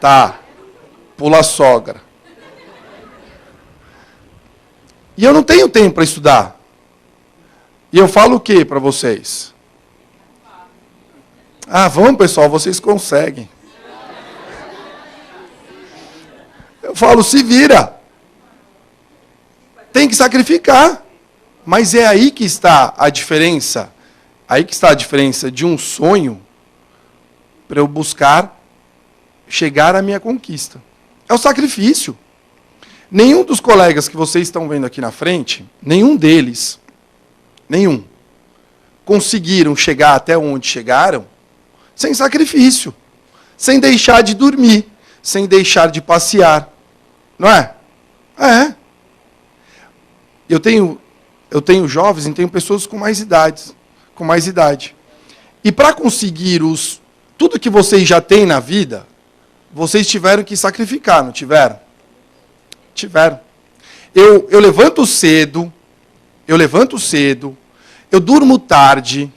Tá. Pula a sogra. E eu não tenho tempo para estudar. E eu falo o quê para vocês? Ah, vamos, pessoal, vocês conseguem. Eu falo, se vira. Tem que sacrificar. Mas é aí que está a diferença. Aí que está a diferença de um sonho para eu buscar chegar à minha conquista. É o sacrifício. Nenhum dos colegas que vocês estão vendo aqui na frente, nenhum deles, conseguiram chegar até onde chegaram sem sacrifício, sem deixar de dormir, sem deixar de passear. Não é? É. Eu tenho jovens e tenho pessoas com mais idade. E para conseguir tudo que vocês já têm na vida, vocês tiveram que sacrificar, não tiveram? Tiveram. Eu levanto cedo, eu durmo tarde,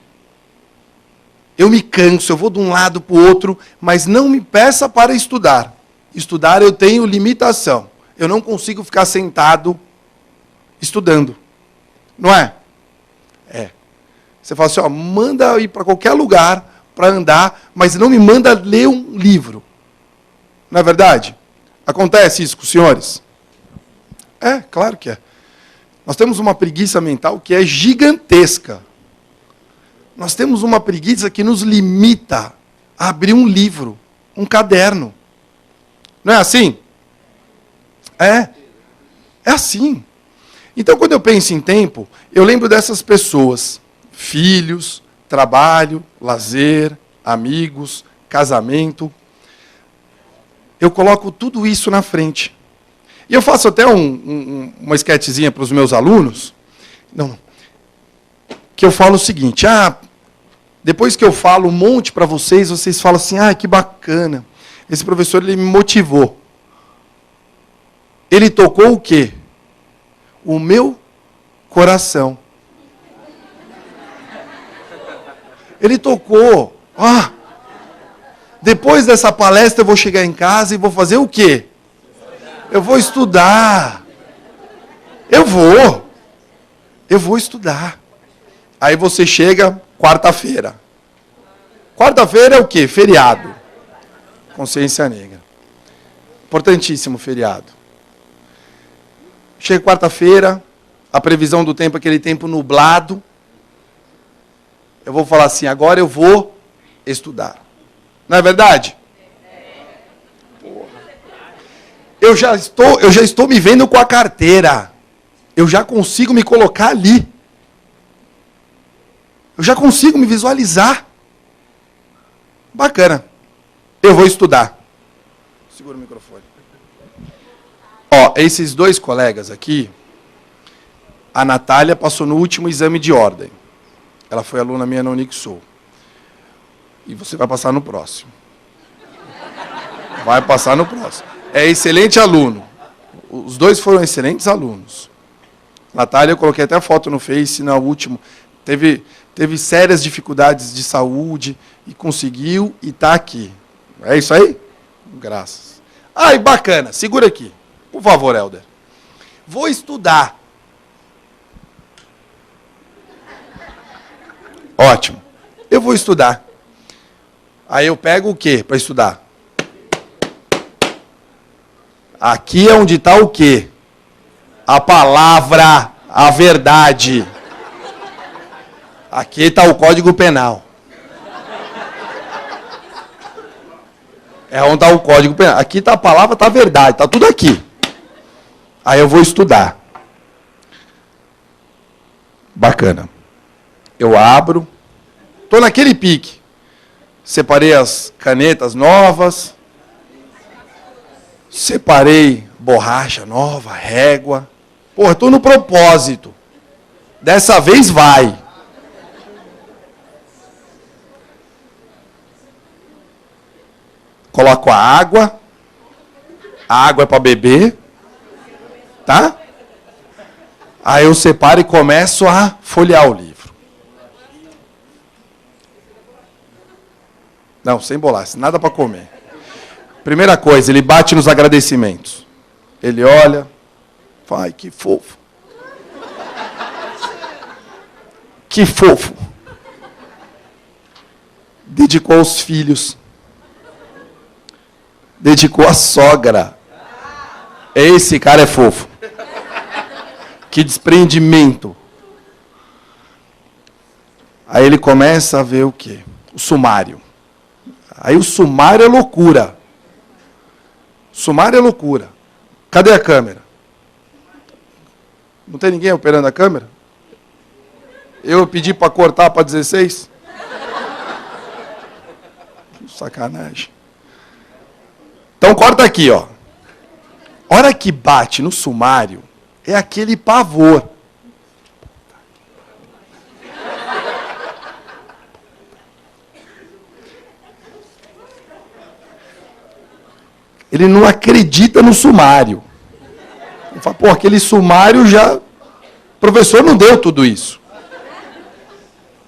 eu me canso, eu vou de um lado para o outro, mas não me peça para estudar. Estudar eu tenho limitação. Eu não consigo ficar sentado estudando. Não é? É. Você fala assim, ó, manda ir para qualquer lugar para andar, mas não me manda ler um livro. Não é verdade? Acontece isso com os senhores? É, claro que é. Nós temos uma preguiça mental que é gigantesca. Nós temos uma preguiça que nos limita a abrir um livro, um caderno. Não é assim? É. É assim. Então, quando eu penso em tempo, eu lembro dessas pessoas. Filhos, trabalho, lazer, amigos, casamento. Eu coloco tudo isso na frente. E eu faço até uma esquetezinha para os meus alunos, que eu falo o seguinte, depois que eu falo um monte para vocês, vocês falam assim, que bacana, esse professor ele me motivou. Ele tocou o quê? O meu coração. Ele tocou, depois dessa palestra eu vou chegar em casa e vou fazer o quê? Eu vou estudar. Eu vou estudar. Aí você chega quarta-feira. Quarta-feira é o quê? Feriado. Consciência Negra. Importantíssimo feriado. Chega quarta-feira, a previsão do tempo é aquele tempo nublado. Eu vou falar assim, agora eu vou estudar. Não é verdade? Eu já estou me vendo com a carteira. Eu já consigo me colocar ali. Eu já consigo me visualizar. Bacana. Eu vou estudar. Segura o microfone. Esses dois colegas aqui, a Natália passou no último exame de ordem. Ela foi aluna minha na Unixul. E você vai passar no próximo. Vai passar no próximo. É excelente aluno. Os dois foram excelentes alunos. Natália, eu coloquei até a foto no Face, na última. Teve sérias dificuldades de saúde e conseguiu e está aqui. É isso aí? Graças. Bacana. Segura aqui. Por favor, Helder. Vou estudar. Ótimo. Eu vou estudar. Aí eu pego o quê para estudar? Aqui é onde está o quê? A palavra, a verdade. Aqui está o Código Penal. É onde está o Código Penal. Aqui está a palavra, está a verdade, está tudo aqui. Aí eu vou estudar. Bacana. Eu abro. Estou naquele pique. Separei as canetas novas. Separei borracha nova, régua. Estou no propósito. Dessa vez vai. Coloco a água. A água é para beber. Tá? Aí eu separo e começo a folhear o livro. Não, sem bolacha, nada para comer. Primeira coisa, ele bate nos agradecimentos. Ele olha, fala, ai, que fofo. Que fofo. Dedicou aos filhos. Dedicou à sogra. Esse cara é fofo. Que desprendimento. Aí ele começa a ver o quê? O sumário. Aí o sumário é loucura. Sumário é loucura. Cadê a câmera? Não tem ninguém operando a câmera? Eu pedi para cortar para 16? Sacanagem. Então corta aqui, ó. Hora que bate no sumário, é aquele pavor. Ele não acredita no sumário. Ele fala, pô, aquele sumário já... O professor não deu tudo isso.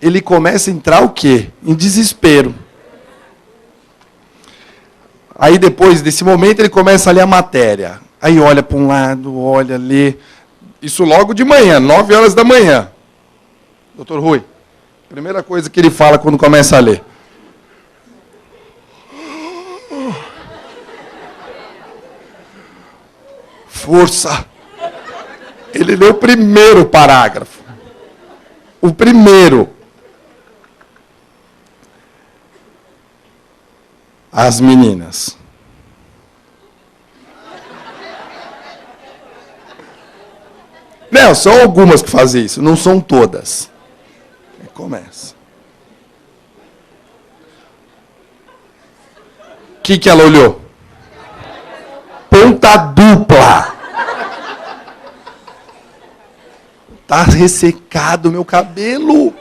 Ele começa a entrar o quê? Em desespero. Aí depois desse momento ele começa a ler a matéria. Aí olha para um lado, olha, lê. Isso logo de manhã, 9 horas da manhã. Doutor Rui, primeira coisa que ele fala quando começa a ler. Força. Ele leu o primeiro parágrafo. O primeiro. As meninas. Não, são algumas que fazem isso, não são todas. Aí começa. O que ela olhou? Ponta dupla. Tá ressecado o meu cabelo.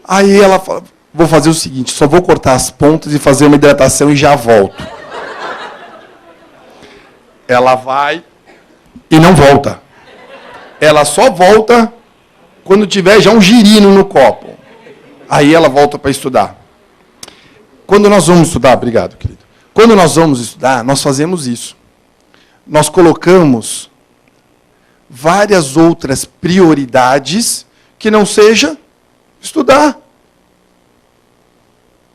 Aí ela fala, vou fazer o seguinte, só vou cortar as pontas e fazer uma hidratação e já volto. Ela vai e não volta. Ela só volta quando tiver já um girino no copo. Aí ela volta para estudar. Quando nós vamos estudar, obrigado, querido. Quando nós vamos estudar, nós fazemos isso. Nós colocamos várias outras prioridades que não seja estudar.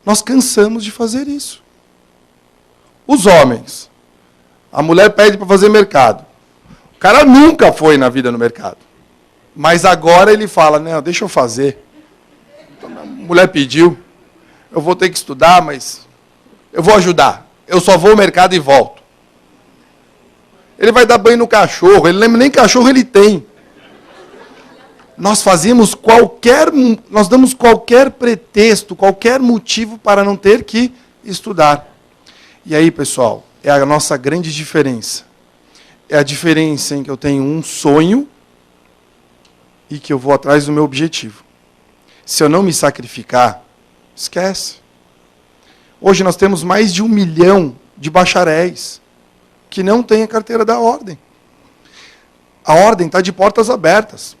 Nós cansamos de fazer isso. Os homens. A mulher pede para fazer mercado. O cara nunca foi na vida no mercado. Mas agora ele fala, não, deixa eu fazer. Então, a mulher pediu. Eu vou ter que estudar, mas eu vou ajudar. Eu só vou ao mercado e volto. Ele vai dar banho no cachorro. Ele lembra nem cachorro ele tem. Nós damos qualquer pretexto, qualquer motivo para não ter que estudar. E aí, pessoal, é a nossa grande diferença. É a diferença em que eu tenho um sonho e que eu vou atrás do meu objetivo. Se eu não me sacrificar, esquece. Hoje nós temos mais de 1 milhão de bacharéis que não têm a carteira da ordem. A ordem está de portas abertas.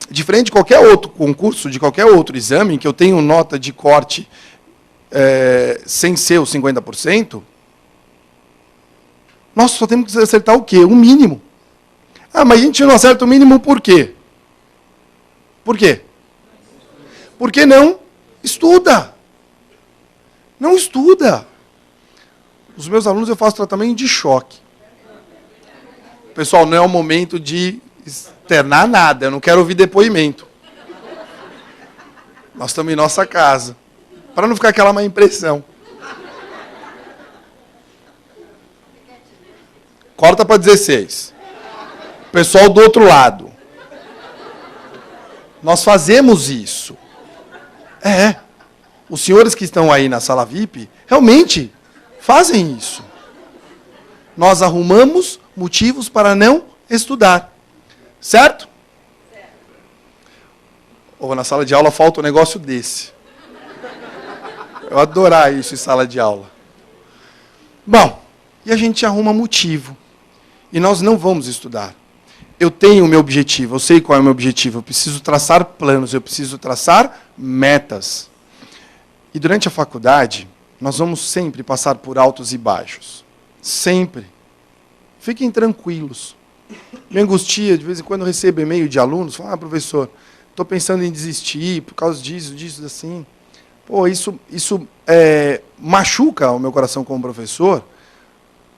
Diferente de qualquer outro concurso, de qualquer outro exame, em que eu tenho nota de corte sem ser os 50%, nós só temos que acertar o quê? O mínimo. Ah, mas a gente não acerta o mínimo por quê? Por quê? Porque não estuda. Não estuda. Os meus alunos eu faço tratamento de choque. Pessoal, não é o momento de externar nada, eu não quero ouvir depoimento. Nós estamos em nossa casa. Para não ficar aquela má impressão. Corta para 16. Pessoal do outro lado. Nós fazemos isso. Os senhores que estão aí na sala VIP, realmente fazem isso. Nós arrumamos motivos para não estudar. Certo? Ou na sala de aula falta um negócio desse. Eu adorar isso em sala de aula. Bom, e a gente arruma motivo. E nós não vamos estudar. Eu tenho o meu objetivo, eu sei qual é o meu objetivo. Eu preciso traçar planos, eu preciso traçar metas. E durante a faculdade, Nós vamos sempre passar por altos e baixos. Sempre. Fiquem tranquilos. Me angustia, de vez em quando eu recebo e-mail de alunos, falam, professor, estou pensando em desistir por causa disso, assim. Pô, isso machuca o meu coração como professor,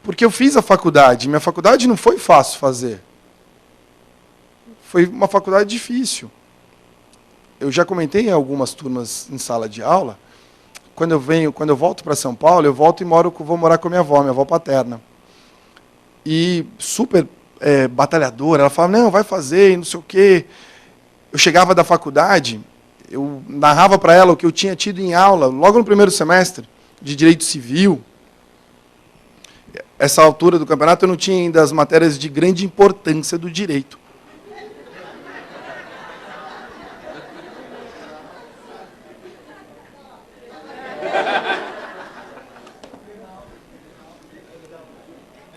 porque eu fiz a faculdade. Minha faculdade não foi fácil fazer. Foi uma faculdade difícil. Eu já comentei em algumas turmas em sala de aula, quando eu volto para São Paulo, eu volto e vou morar com minha avó paterna. E super batalhadora, ela falava, não, vai fazer, não sei o quê. Eu chegava da faculdade, eu narrava para ela o que eu tinha tido em aula, logo no primeiro semestre, de Direito Civil. Essa altura do campeonato eu não tinha ainda as matérias de grande importância do direito.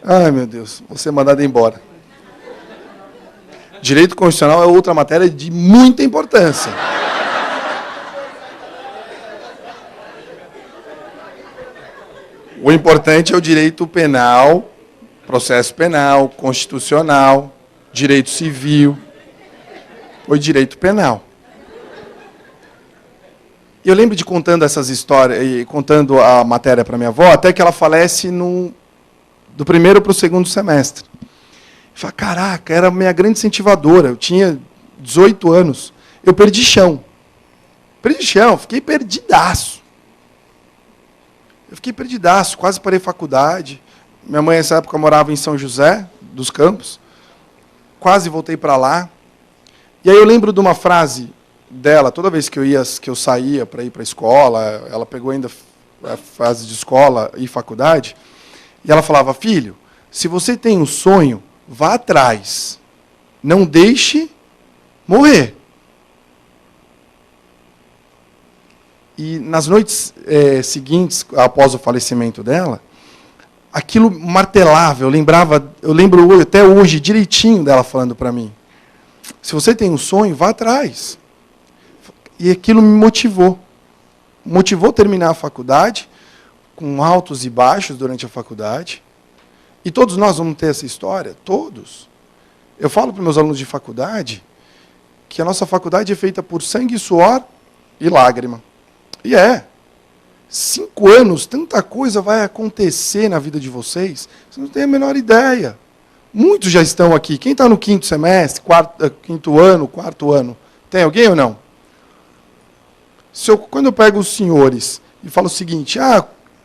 Ai, meu Deus, vou ser mandado embora. Direito constitucional é outra matéria de muita importância. O importante é o direito penal, processo penal, constitucional, direito civil, ou direito penal. E eu lembro de contando essas histórias, e contando a matéria para minha avó, até que ela falece do primeiro para o segundo semestre. Eu falei, caraca, era a minha grande incentivadora. Eu tinha 18 anos. Eu perdi chão. Fiquei perdidaço. Quase parei faculdade. Minha mãe, nessa época, morava em São José dos Campos. Quase voltei para lá. E aí eu lembro de uma frase dela, toda vez que eu saía para ir para a escola, ela pegou ainda a fase de escola e faculdade, e ela falava, filho, se você tem um sonho, vá atrás. Não deixe morrer. E nas noites seguintes, após o falecimento dela, aquilo martelava, eu lembro até hoje direitinho dela falando para mim. Se você tem um sonho, vá atrás. E aquilo me motivou. Motivou a terminar a faculdade, com altos e baixos durante a faculdade. E todos nós vamos ter essa história, todos. Eu falo para meus alunos de faculdade que a nossa faculdade é feita por sangue, suor e lágrima. E 5 anos, tanta coisa vai acontecer na vida de vocês, vocês não têm a menor ideia. Muitos já estão aqui. Quem está no 5º semestre, 5º ano, 4º ano? Tem alguém ou não? Quando eu pego os senhores e falo o seguinte,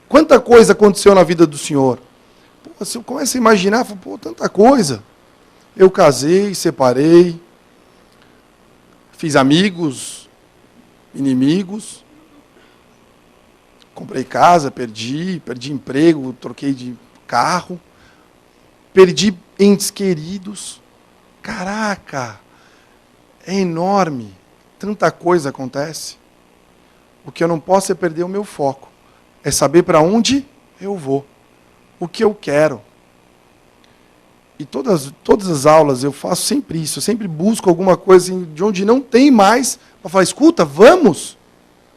quanta coisa aconteceu na vida do senhor? Pô, se eu começo a imaginar, falo, tanta coisa. Eu casei, separei, fiz amigos, inimigos, comprei casa, perdi emprego, troquei de carro, perdi entes queridos. Caraca, é enorme, tanta coisa acontece. O que eu não posso é perder o meu foco. É saber para onde eu vou. O que eu quero. E todas as aulas eu faço sempre isso. Eu sempre busco alguma coisa de onde não tem mais. Para falar, escuta, vamos.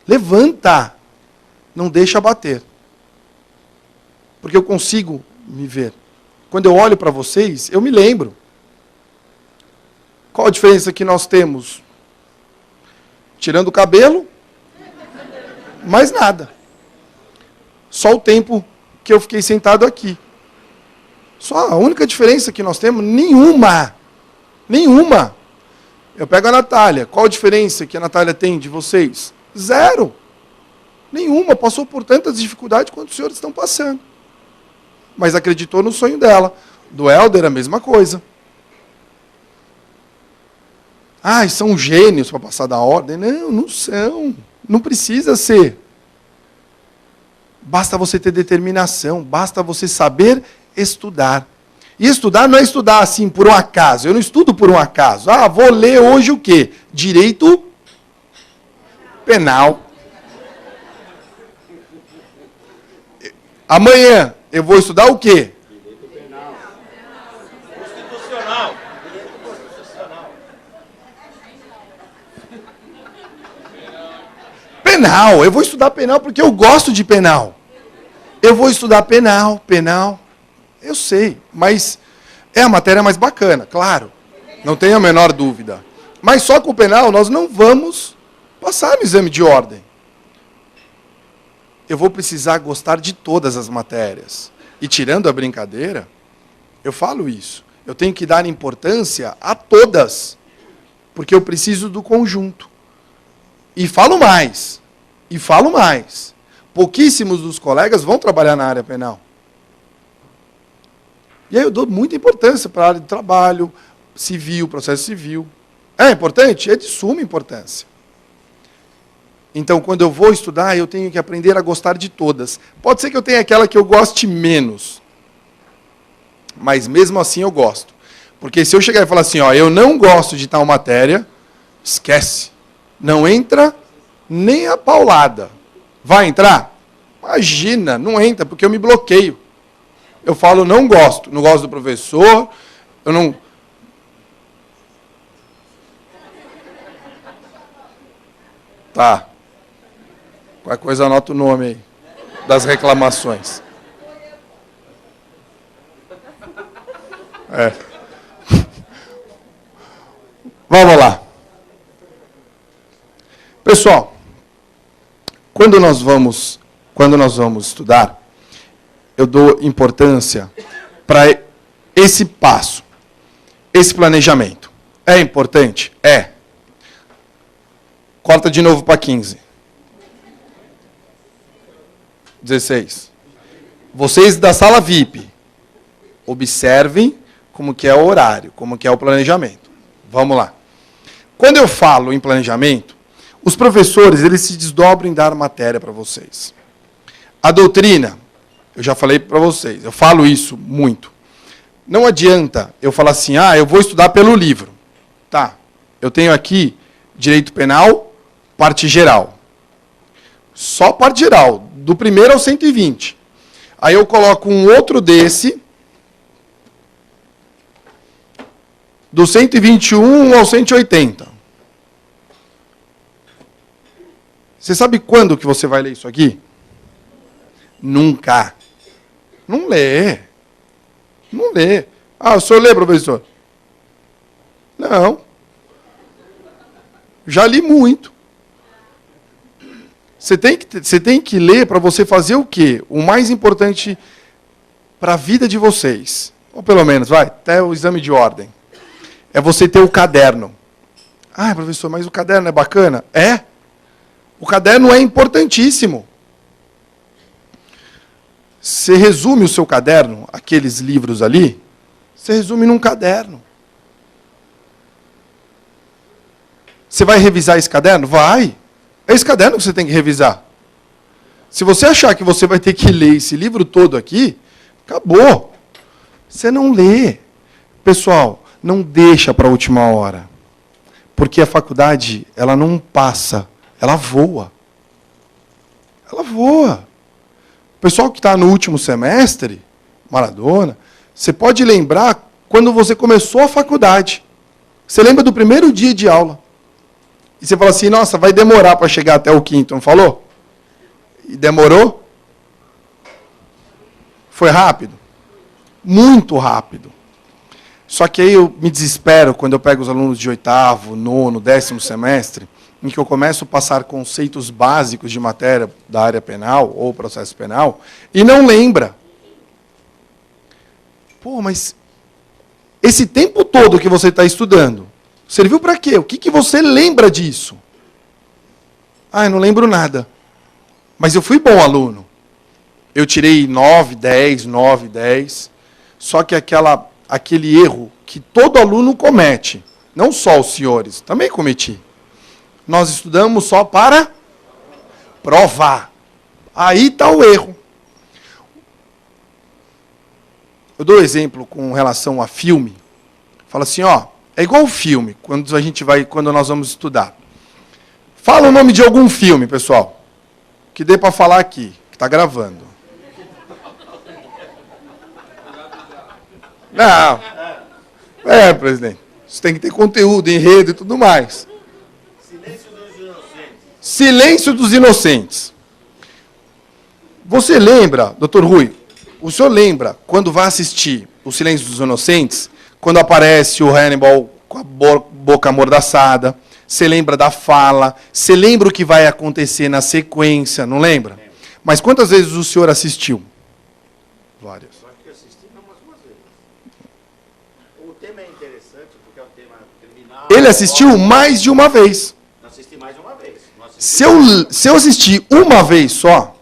Levanta. Não deixa bater. Porque eu consigo me ver. Quando eu olho para vocês, eu me lembro. Qual a diferença que nós temos? Tirando o cabelo, mais nada. Só o tempo que eu fiquei sentado aqui. Só a única diferença que nós temos, nenhuma. Eu pego a Natália. Qual a diferença que a Natália tem de vocês? Zero. Nenhuma. Passou por tantas dificuldades quanto os senhores estão passando. Mas acreditou no sonho dela. Do Helder, a mesma coisa. São gênios para passar da ordem. Não, não são. Não precisa ser. Basta você ter determinação, basta você saber estudar. E estudar não é estudar assim por um acaso. Eu não estudo por um acaso. Vou ler hoje o quê? Direito penal. Amanhã eu vou estudar o quê? Direito penal. Constitucional. Penal. Eu vou estudar penal porque eu gosto de penal. Eu vou estudar penal. Eu sei, mas é a matéria mais bacana, claro. Não tenho a menor dúvida. Mas só com o penal nós não vamos passar no exame de ordem. Eu vou precisar gostar de todas as matérias. E tirando a brincadeira, eu falo isso. Eu tenho que dar importância a todas. Porque eu preciso do conjunto. E falo mais. Pouquíssimos dos colegas vão trabalhar na área penal. E aí eu dou muita importância para a área de trabalho, civil, processo civil. É importante? É de suma importância. Então, quando eu vou estudar, eu tenho que aprender a gostar de todas. Pode ser que eu tenha aquela que eu goste menos. Mas mesmo assim eu gosto. Porque se eu chegar e falar assim, ó, eu não gosto de tal matéria, esquece. Não entra nem a paulada. Vai entrar? Imagina, não entra, porque eu me bloqueio. Eu falo, não gosto do professor, eu não... Tá. Qualquer coisa anota o nome aí, das reclamações. É. Vamos lá. Pessoal, quando nós vamos estudar, eu dou importância para esse passo, esse planejamento. É importante? É. Corta de novo para 15. 16. Vocês da sala VIP, observem como que é o horário, como que é o planejamento. Vamos lá. Quando eu falo em planejamento, os professores, eles se desdobram em dar matéria para vocês. A doutrina, eu já falei para vocês, eu falo isso muito. Não adianta eu falar assim, eu vou estudar pelo livro. Tá, eu tenho aqui direito penal, parte geral. Só parte geral, do 1º ao 120. Aí eu coloco um outro desse, do 121 ao 180. Você sabe quando que você vai ler isso aqui? Nunca. Não lê. Não lê. O senhor lê, professor? Não. Já li muito. Você tem que ler para você fazer o quê? O mais importante para a vida de vocês. Ou pelo menos, até o exame de ordem. É você ter o caderno. Professor, mas o caderno é bacana? É. O caderno é importantíssimo. Você resume o seu caderno, aqueles livros ali, você resume num caderno. Você vai revisar esse caderno? Vai. É esse caderno que você tem que revisar. Se você achar que você vai ter que ler esse livro todo aqui, acabou. Você não lê. Pessoal, não deixa para a última hora. Porque a faculdade, ela não passa, ela voa. Ela voa. O pessoal que está no último semestre, Maradona, você pode lembrar quando você começou a faculdade. Você lembra do primeiro dia de aula. E você fala assim, nossa, vai demorar para chegar até o 5º, não falou? E demorou? Foi rápido? Muito rápido. Só que aí eu me desespero quando eu pego os alunos de 8º, 9º, 10º semestre, em que eu começo a passar conceitos básicos de matéria da área penal ou processo penal, e não lembra. Mas esse tempo todo que você está estudando, serviu para quê? O que você lembra disso? Eu não lembro nada. Mas eu fui bom aluno. Eu tirei 9, 10, 9, 10. Só que aquele erro que todo aluno comete, não só os senhores, também cometi. Nós estudamos só para provar. Aí está o erro. Eu dou exemplo com relação a filme. Fala assim, é igual o filme, quando nós vamos estudar. Fala o nome de algum filme, pessoal, que dê para falar aqui, que está gravando. Não. Presidente. Isso tem que ter conteúdo, enredo e tudo mais. Silêncio dos Inocentes. Você lembra, doutor Rui, o senhor lembra, quando vai assistir O Silêncio dos Inocentes, quando aparece o Hannibal com a boca amordaçada, você lembra da fala, você lembra o que vai acontecer na sequência, não lembra? Mas quantas vezes o senhor assistiu? Várias. Eu acho que eu assisti umas 2 vezes. O tema é interessante, porque é um tema criminal. Ele assistiu mais de uma vez. Não assisti mais de uma vez. Se eu assistir uma vez só,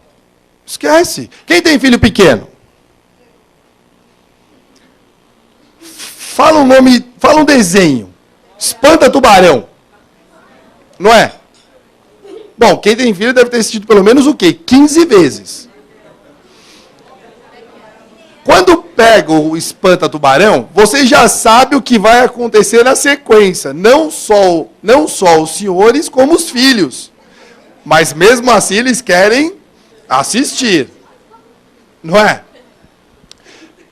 esquece. Quem tem filho pequeno? Fala um nome, fala um desenho. Espanta tubarão. Não é? Bom, quem tem filho deve ter assistido pelo menos o quê? 15 vezes. Quando pega o espanta tubarão, você já sabe o que vai acontecer na sequência. Não só os senhores, como os filhos. Mas mesmo assim eles querem assistir. Não é?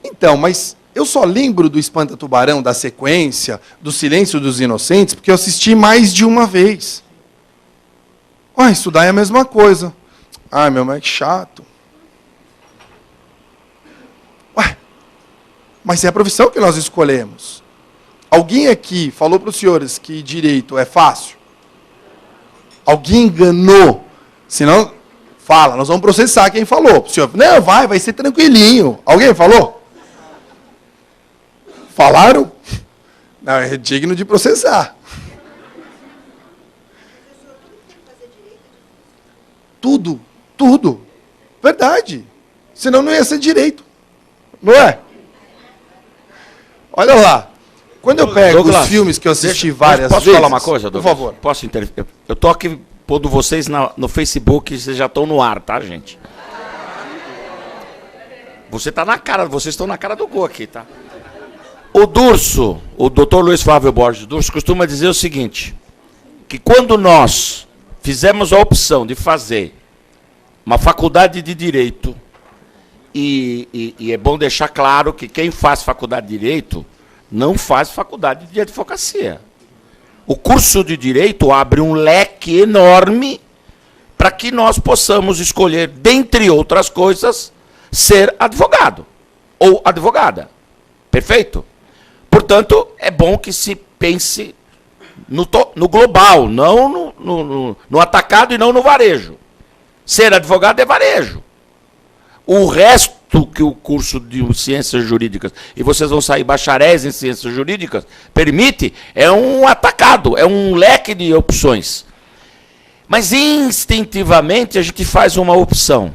Então, mas eu só lembro do Espanta Tubarão, da sequência, do Silêncio dos Inocentes, porque eu assisti mais de uma vez. Estudar é a mesma coisa. Meu, mas que chato. Mas é a profissão que nós escolhemos. Alguém aqui falou para os senhores que direito é fácil? Alguém enganou? Senão, fala, nós vamos processar quem falou. O senhor, não, vai ser tranquilinho. Alguém falou? Falaram? Não, é digno de processar. Tudo. Verdade. Senão não ia ser direito. Não é? Olha lá. Quando eu pego Douglas, os filmes que eu assisti várias vezes... Posso falar uma coisa, Douglas? Por favor. Posso interferir? Eu estou aqui pondo vocês no Facebook, vocês já estão no ar, tá, gente? Vocês estão na cara do gol aqui, tá? O Durso, o doutor Luiz Flávio Borges Durso, costuma dizer o seguinte, que quando nós fizemos a opção de fazer uma faculdade de Direito, e é bom deixar claro que quem faz faculdade de Direito não faz faculdade de advocacia. O curso de Direito abre um leque enorme para que nós possamos escolher, dentre outras coisas, ser advogado ou advogada. Perfeito? Portanto, é bom que se pense no global, não no atacado e não no varejo. Ser advogado é varejo. O resto que o curso de ciências jurídicas, e vocês vão sair bacharéis em ciências jurídicas, permite, é um atacado, é um leque de opções. Mas instintivamente a gente faz uma opção,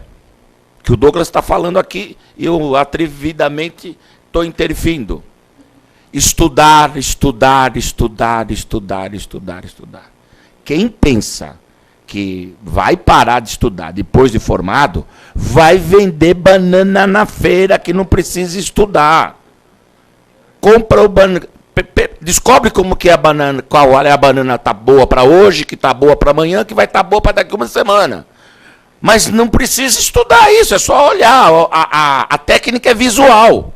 que o Douglas está falando aqui, e eu atrevidamente estou interferindo. Estudar. Quem pensa que vai parar de estudar depois de formado, vai vender banana na feira que não precisa estudar. Compra o banana, descobre como que é a banana, qual é a banana tá boa para hoje, que tá boa para amanhã, que vai estar boa para daqui uma semana. Mas não precisa estudar isso, é só olhar, a técnica é visual.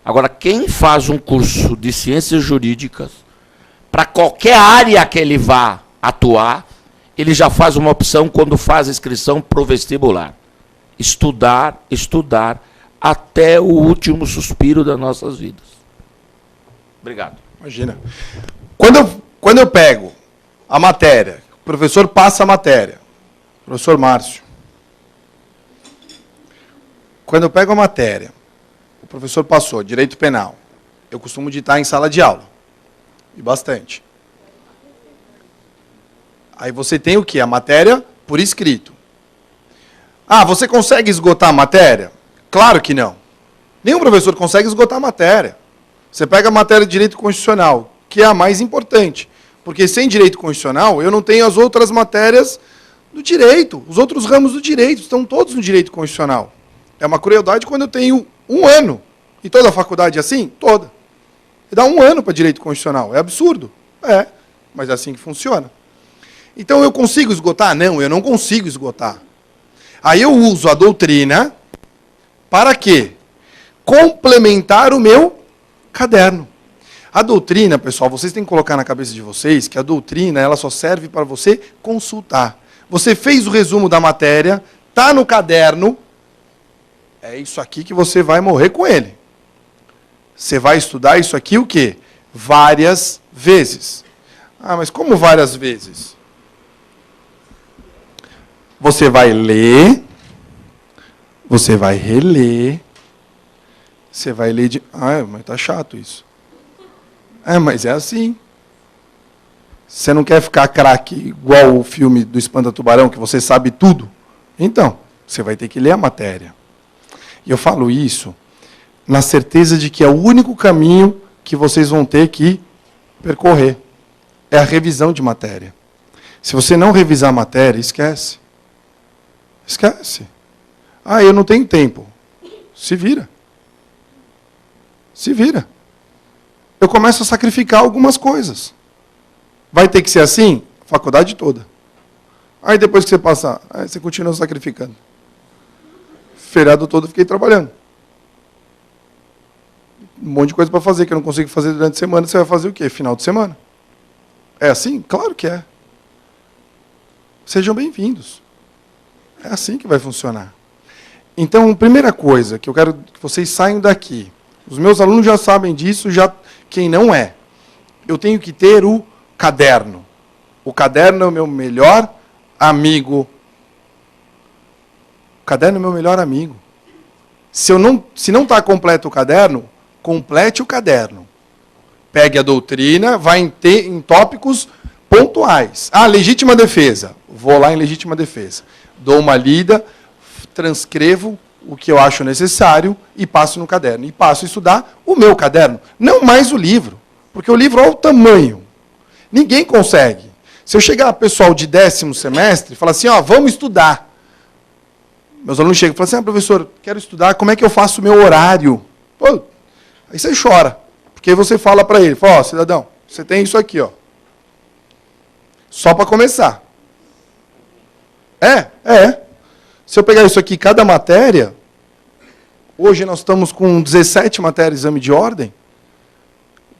Agora, quem faz um curso de ciências jurídicas, para qualquer área que ele vá atuar, ele já faz uma opção quando faz a inscrição para o vestibular. Estudar até o último suspiro das nossas vidas. Obrigado. Imagina. Quando eu pego a matéria, o professor passa a matéria, professor Márcio. Quando eu pego a matéria, o professor passou, direito penal. Eu costumo ditar em sala de aula. E bastante. Aí você tem o quê? A matéria por escrito. Você consegue esgotar a matéria? Claro que não. Nenhum professor consegue esgotar a matéria. Você pega a matéria de direito constitucional, que é a mais importante. Porque sem direito constitucional, eu não tenho as outras matérias do direito. Os outros ramos do direito estão todos no direito constitucional. É uma crueldade quando eu tenho 1 ano. E toda a faculdade é assim? Toda. E dá 1 ano para direito constitucional. É absurdo? É, mas é assim que funciona. Então eu consigo esgotar? Não, eu não consigo esgotar. Aí eu uso a doutrina para quê? Complementar o meu caderno. A doutrina, pessoal, vocês têm que colocar na cabeça de vocês que a doutrina ela só serve para você consultar. Você fez o resumo da matéria, Tá no caderno, é isso aqui que você vai morrer com ele. Você vai estudar isso aqui o quê? Várias vezes. Ah, mas como várias vezes? Você vai ler, você vai reler, você vai ler de... Ah, mas tá chato isso. Mas é assim. Você não quer ficar craque igual o filme do Espanta-Tubarão, que você sabe tudo? Então, você vai ter que ler a matéria. E eu falo isso na certeza de que é o único caminho que vocês vão ter que percorrer. É a revisão de matéria. Se você não revisar a matéria, esquece. Esquece. Ah, eu não tenho tempo. Se vira. Se vira. Eu começo a sacrificar algumas coisas. Vai ter que ser assim? Faculdade toda. Aí depois que você passar, aí você continua sacrificando. Feriado todo eu fiquei trabalhando. Um monte de coisa para fazer que eu não consigo fazer durante a semana. Você vai fazer o quê? Final de semana. É assim? Claro que é. Sejam bem-vindos. É assim que vai funcionar. Então, primeira coisa que eu quero que vocês saiam daqui. Os meus alunos já sabem disso, já quem não é. Eu tenho que ter o caderno. O caderno é o meu melhor amigo. O caderno é o meu melhor amigo. Se não está completo o caderno, complete o caderno. Pegue a doutrina, vai em tópicos pontuais. Ah, legítima defesa. Vou lá em legítima defesa. Dou uma lida, transcrevo o que eu acho necessário e passo no caderno. E passo a estudar o meu caderno, não mais o livro. Porque o livro, olha o tamanho. Ninguém consegue. Se eu chegar pessoal de 10º semestre e falar assim, vamos estudar. Meus alunos chegam e falam assim, professor, quero estudar, como é que eu faço o meu horário? Pô, aí você chora. Porque aí você fala para ele, cidadão, você tem isso aqui, só para começar. Se eu pegar isso aqui, cada matéria, hoje nós estamos com 17 matérias de exame de ordem,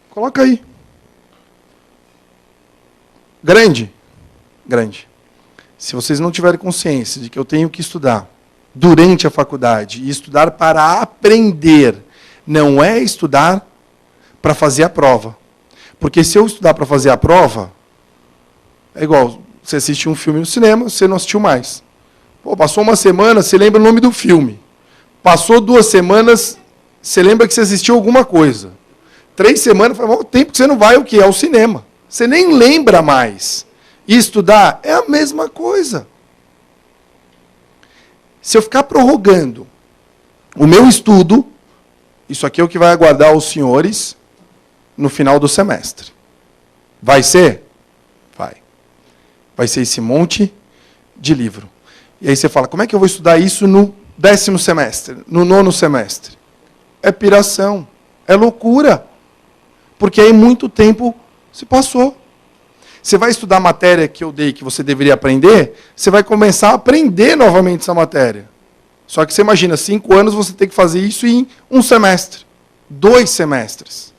coloca aí. Grande? Grande. Se vocês não tiverem consciência de que eu tenho que estudar durante a faculdade e estudar para aprender, não é estudar para fazer a prova. Porque se eu estudar para fazer a prova, é igual, você assiste um filme no cinema, você não assistiu mais. Passou uma semana, você lembra o nome do filme. Passou 2 semanas, você lembra que você assistiu alguma coisa. 3 semanas, faz tempo que você não vai o quê? Ao cinema. Você nem lembra mais. E estudar é a mesma coisa. Se eu ficar prorrogando o meu estudo, isso aqui é o que vai aguardar os senhores no final do semestre. Vai ser? Vai. Vai ser esse monte de livro. E aí você fala, como é que eu vou estudar isso no 10º semestre, no 9º semestre? É piração, é loucura. Porque aí muito tempo se passou. Você vai estudar a matéria que eu dei, que você deveria aprender, você vai começar a aprender novamente essa matéria. Só que você imagina, 5 anos você tem que fazer isso em 1 semestre, 2 semestres.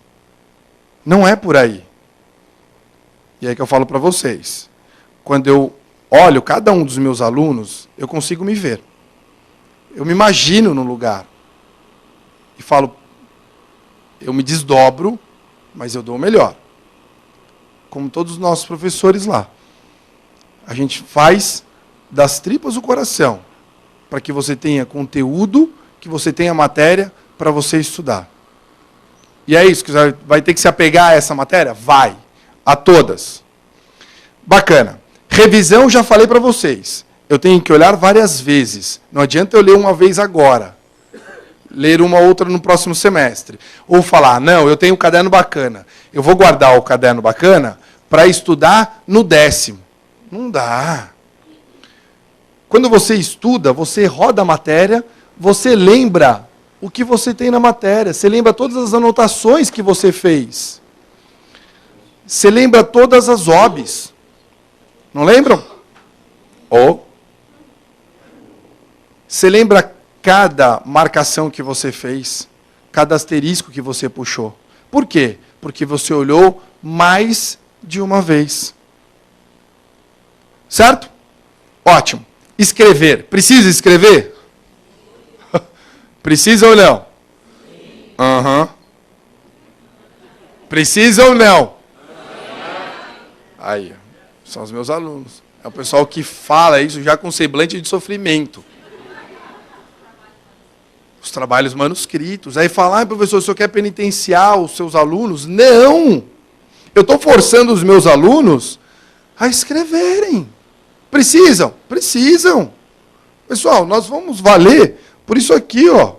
Não é por aí. E aí que eu falo para vocês. Quando eu olho cada um dos meus alunos, eu consigo me ver. Eu me imagino no lugar. E falo, eu me desdobro, mas eu dou o melhor. Como todos os nossos professores lá. A gente faz das tripas o coração, para que você tenha conteúdo, que você tenha matéria para você estudar. E é isso, que você vai ter que se apegar a essa matéria? Vai. A todas. Bacana. Revisão, já falei para vocês. Eu tenho que olhar várias vezes. Não adianta eu ler uma vez agora. Ler uma outra no próximo semestre. Ou falar, não, eu tenho um caderno bacana. Eu vou guardar o caderno bacana para estudar no 10º. Não dá. Quando você estuda, você roda a matéria, você lembra o que você tem na matéria. Você lembra todas as anotações que você fez. Você lembra todas as OBs. Não lembram? Você lembra cada marcação que você fez, cada asterisco que você puxou. Por quê? Porque você olhou mais de uma vez. Certo? Ótimo. Escrever. Precisa escrever? Precisa ou não? Aham. Precisa ou não? Aí, são os meus alunos. É o pessoal que fala isso já com semblante de sofrimento. Os trabalhos manuscritos. Aí fala, professor, o senhor quer penitenciar os seus alunos? Não! Eu estou forçando os meus alunos a escreverem. Precisam? Precisam. Pessoal, nós vamos valer por isso aqui, ó.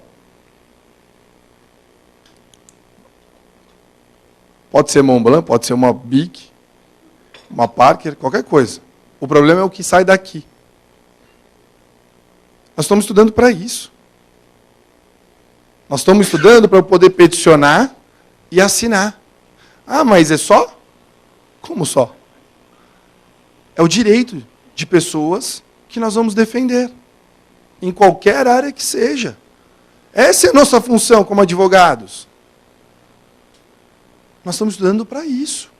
Pode ser Montblanc, pode ser uma Bic, uma Parker, qualquer coisa. O problema é o que sai daqui. Nós estamos estudando para isso. Nós estamos estudando para eu poder peticionar e assinar. Ah, mas é só? Como só? É o direito de pessoas que nós vamos defender. Em qualquer área que seja. Essa é a nossa função como advogados. Nós estamos estudando para isso.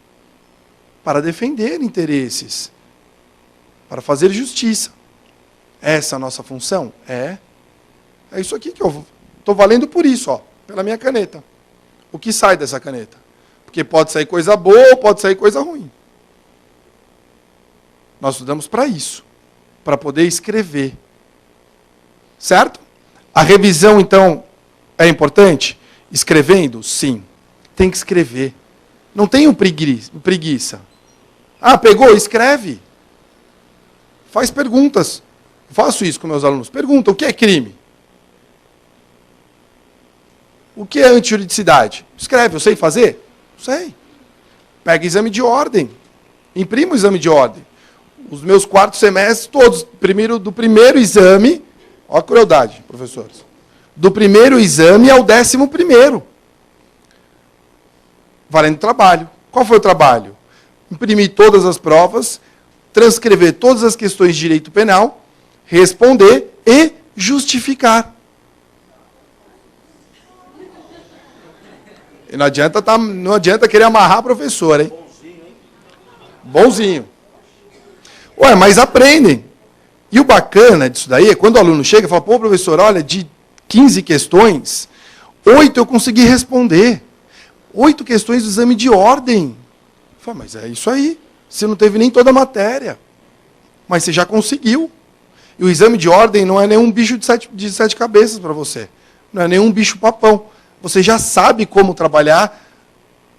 Para defender interesses. Para fazer justiça. Essa é a nossa função? É isso aqui que eu estou valendo por isso, ó, pela minha caneta. O que sai dessa caneta? Porque pode sair coisa boa ou pode sair coisa ruim. Nós estudamos para isso. Para poder escrever. Certo? A revisão, então, é importante? Escrevendo? Sim. Tem que escrever. Não tenho preguiça. Ah, pegou? Escreve. Faz perguntas. Faço isso com meus alunos. Pergunta, o que é crime? O que é antijuridicidade? Escreve, eu sei fazer? Sei. Pega exame de ordem. Imprima o exame de ordem. Os meus 4 semestres, todos, do primeiro exame, olha a crueldade, professores. Do primeiro exame ao 11º. Valendo trabalho. Qual foi o trabalho? Imprimir todas as provas, transcrever todas as questões de direito penal, responder e justificar. E não adianta querer amarrar a professora, hein? Bonzinho. Ué, mas aprendem. E o bacana disso daí é quando o aluno chega e fala, pô, professor, olha, de 15 questões, 8 eu consegui responder. 8 questões do exame de ordem. Eu falo, mas é isso aí. Você não teve nem toda a matéria. Mas você já conseguiu. E o exame de ordem não é nenhum bicho de sete cabeças para você. Não é nenhum bicho papão. Você já sabe como trabalhar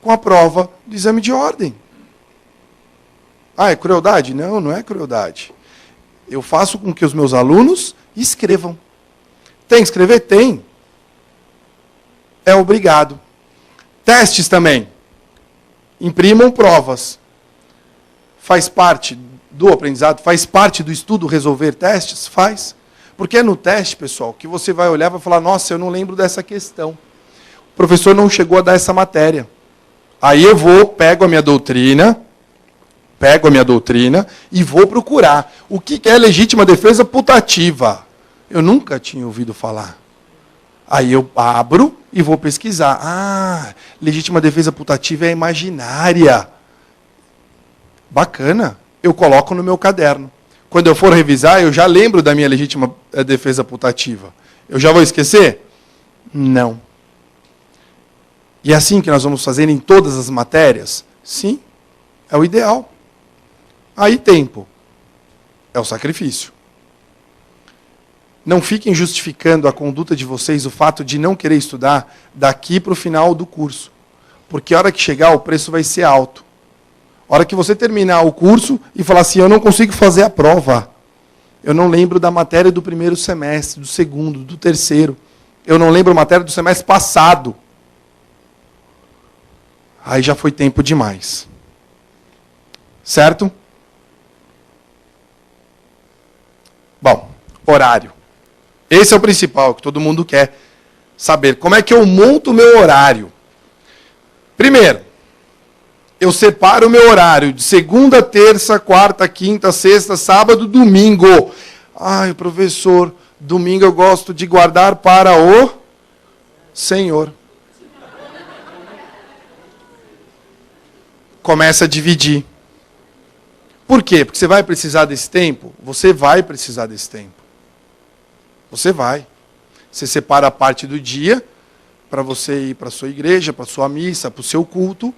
com a prova do exame de ordem. Ah, é crueldade? Não, não é crueldade. Eu faço com que os meus alunos escrevam. Tem que escrever? Tem. É obrigado. Testes também. Imprimam provas. Faz parte do aprendizado, faz parte do estudo resolver testes? Faz. Porque é no teste, pessoal, que você vai olhar e vai falar, nossa, eu não lembro dessa questão. O professor não chegou a dar essa matéria. Aí eu pego a minha doutrina e vou procurar. O que é legítima defesa putativa? Eu nunca tinha ouvido falar. Aí eu abro e vou pesquisar. Ah, legítima defesa putativa é imaginária. Bacana. Eu coloco no meu caderno. Quando eu for revisar, eu já lembro da minha legítima defesa putativa. Eu já vou esquecer? Não. E é assim que nós vamos fazer em todas as matérias? Sim, é o ideal. Aí tempo. É o sacrifício. Não fiquem justificando a conduta de vocês o fato de não querer estudar daqui para o final do curso. Porque a hora que chegar, o preço vai ser alto. A hora que você terminar o curso e falar assim, eu não consigo fazer a prova. Eu não lembro da matéria do primeiro semestre, do segundo, do terceiro. Eu não lembro a matéria do semestre passado. Aí já foi tempo demais. Certo? Bom, horário. Esse é o principal, que todo mundo quer saber. Como é que eu monto o meu horário? Primeiro, eu separo o meu horário de segunda, terça, quarta, quinta, sexta, sábado, domingo. Ai, professor, domingo eu gosto de guardar para o Senhor. Começa a dividir. Por quê? Porque você vai precisar desse tempo? Você vai precisar desse tempo. Você vai. Você separa a parte do dia para você ir para a sua igreja, para a sua missa, para o seu culto.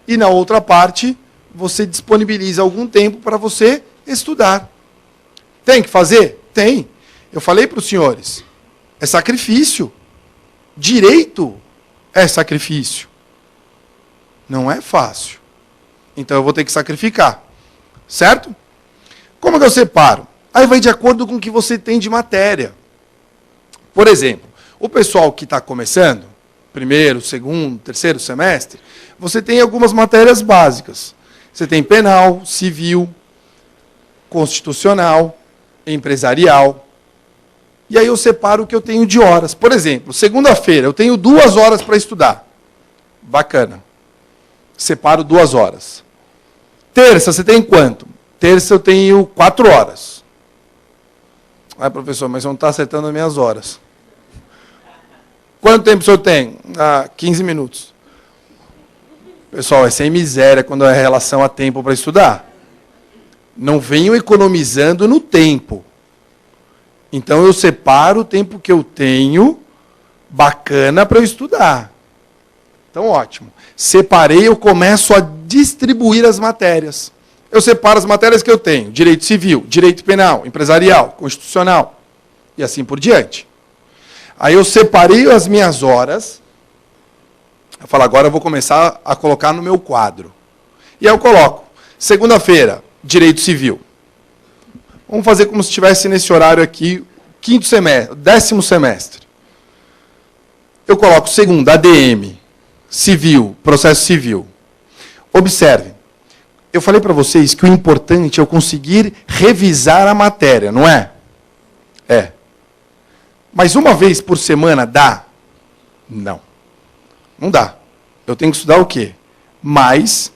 E na outra parte, você disponibiliza algum tempo para você estudar. Tem que fazer? Tem. Eu falei para os senhores, é sacrifício. Direito é sacrifício. Não é fácil. Então eu vou ter que sacrificar. Certo? Como que eu separo? Aí vai de acordo com o que você tem de matéria. Por exemplo, o pessoal que está começando, primeiro, segundo, terceiro semestre, você tem algumas matérias básicas. Você tem penal, civil, constitucional, empresarial. E aí eu separo o que eu tenho de horas. Por exemplo, segunda-feira eu tenho 2 horas para estudar. Bacana. Separo 2 horas. Terça, você tem quanto? Terça eu tenho 4 horas. Ah, professor, mas não está acertando as minhas horas. Quanto tempo o senhor tem? 15 minutos. Pessoal, é sem miséria quando é relação a tempo para estudar. Não venham economizando no tempo. Então eu separo o tempo que eu tenho, bacana, para eu estudar. Então ótimo. Separei, eu começo a distribuir as matérias. Eu separo as matérias que eu tenho. Direito civil, direito penal, empresarial, constitucional. E assim por diante. Aí eu separei as minhas horas. Eu falo, agora eu vou começar a colocar no meu quadro. E aí eu coloco, segunda-feira, direito civil. Vamos fazer como se estivesse nesse horário aqui, 10º semestre. Eu coloco segunda, ADM, civil, processo civil. Observe, eu falei para vocês que o importante é eu conseguir revisar a matéria, não é? É. Mas uma vez por semana dá? Não. Não dá. Eu tenho que estudar o quê? Mais